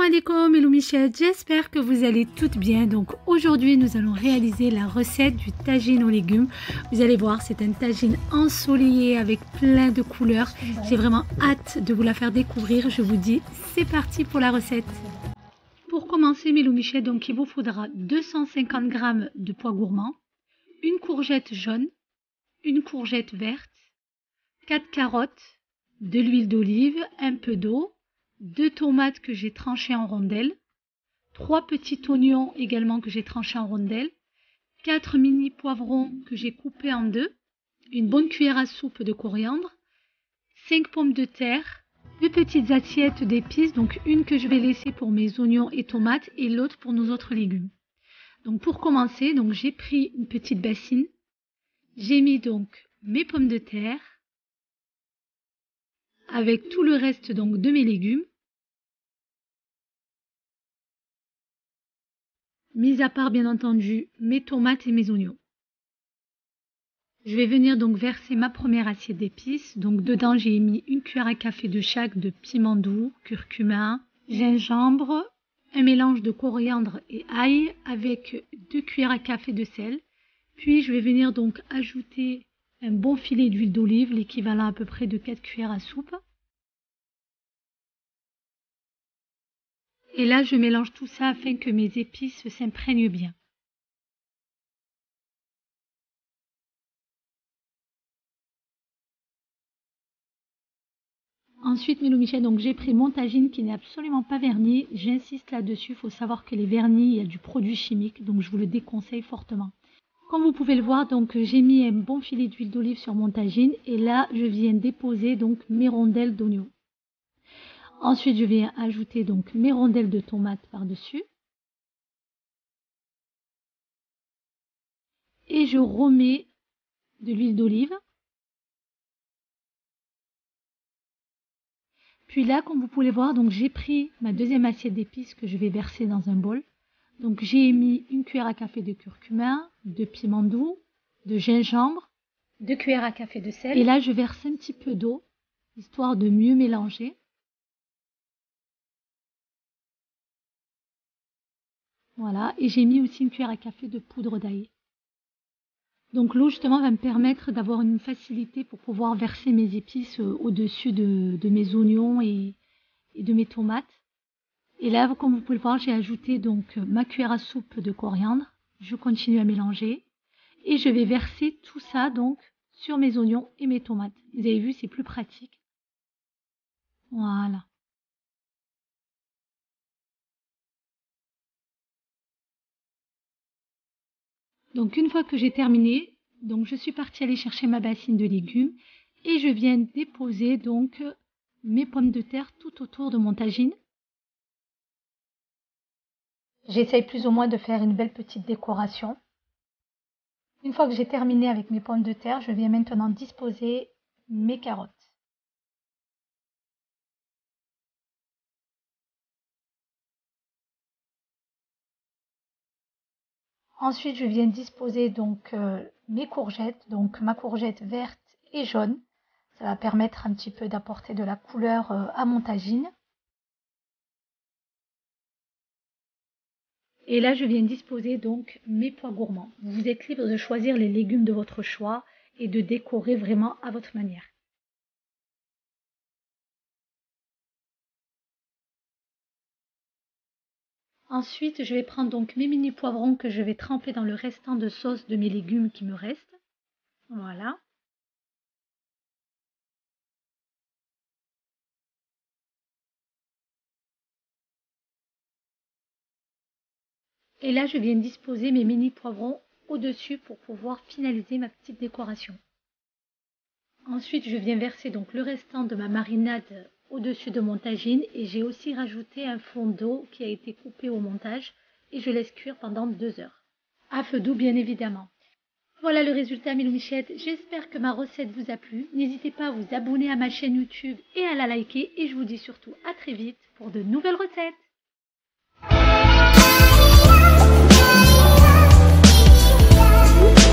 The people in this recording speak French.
Salam alaikum Hello Michel, j'espère que vous allez toutes bien. Donc aujourd'hui nous allons réaliser la recette du tagine aux légumes. Vous allez voir, c'est un tagine ensoleillé avec plein de couleurs. J'ai vraiment hâte de vous la faire découvrir. Je vous dis c'est parti pour la recette. Pour commencer Hello Michel, donc il vous faudra 250 g de pois gourmands, une courgette jaune, une courgette verte, 4 carottes, de l'huile d'olive, un peu d'eau, 2 tomates que j'ai tranchées en rondelles, 3 petits oignons également que j'ai tranchés en rondelles, 4 mini poivrons que j'ai coupés en deux, une bonne cuillère à soupe de coriandre, 5 pommes de terre, 2 petites assiettes d'épices, donc une que je vais laisser pour mes oignons et tomates et l'autre pour nos autres légumes. Donc pour commencer, donc j'ai pris une petite bassine, j'ai mis donc mes pommes de terre avec tout le reste donc de mes légumes. Mis à part bien entendu mes tomates et mes oignons. Je vais venir donc verser ma première assiette d'épices. Donc dedans j'ai mis une cuillère à café de chaque de piment doux, curcuma, gingembre, un mélange de coriandre et ail avec 2 cuillères à café de sel. Puis je vais venir donc ajouter un bon filet d'huile d'olive, l'équivalent à peu près de 4 cuillères à soupe. Et là je mélange tout ça afin que mes épices s'imprègnent bien. Ensuite, Milo Michel, donc j'ai pris mon tagine qui n'est absolument pas verni. J'insiste là-dessus, il faut savoir que les vernis, il y a du produit chimique, donc je vous le déconseille fortement. Comme vous pouvez le voir, donc j'ai mis un bon filet d'huile d'olive sur mon tagine et là, je viens déposer donc mes rondelles d'oignon. Ensuite, je viens ajouter donc mes rondelles de tomates par-dessus. Et je remets de l'huile d'olive. Puis là, comme vous pouvez voir, donc j'ai pris ma deuxième assiette d'épices que je vais verser dans un bol. Donc j'ai mis une cuillère à café de curcuma, de piment doux, de gingembre, 2 cuillères à café de sel. Et là, je verse un petit peu d'eau, histoire de mieux mélanger. Voilà, et j'ai mis aussi une cuillère à café de poudre d'ail. Donc l'eau justement va me permettre d'avoir une facilité pour pouvoir verser mes épices au-dessus de mes oignons et de mes tomates. Et là, comme vous pouvez le voir, j'ai ajouté donc ma cuillère à soupe de coriandre. Je continue à mélanger et je vais verser tout ça donc sur mes oignons et mes tomates. Vous avez vu, c'est plus pratique. Voilà. Donc une fois que j'ai terminé, donc je suis partie aller chercher ma bassine de légumes et je viens déposer donc mes pommes de terre tout autour de mon tagine. J'essaye plus ou moins de faire une belle petite décoration. Une fois que j'ai terminé avec mes pommes de terre, je viens maintenant disposer mes carottes. Ensuite, je viens disposer donc mes courgettes, donc ma courgette verte et jaune. Ça va permettre un petit peu d'apporter de la couleur à mon tagine. Et là, je viens disposer donc mes pois gourmands. Vous êtes libre de choisir les légumes de votre choix et de décorer vraiment à votre manière. Ensuite, je vais prendre donc mes mini poivrons que je vais tremper dans le restant de sauce de mes légumes qui me restent. Voilà. Et là, je viens disposer mes mini poivrons au-dessus pour pouvoir finaliser ma petite décoration. Ensuite, je viens verser donc le restant de ma marinade au-dessus de mon tagine et j'ai aussi rajouté un fond d'eau qui a été coupé au montage et je laisse cuire pendant 2 heures. À feu doux bien évidemment. Voilà le résultat mes Michettes, j'espère que ma recette vous a plu. N'hésitez pas à vous abonner à ma chaîne YouTube et à la liker et je vous dis surtout à très vite pour de nouvelles recettes.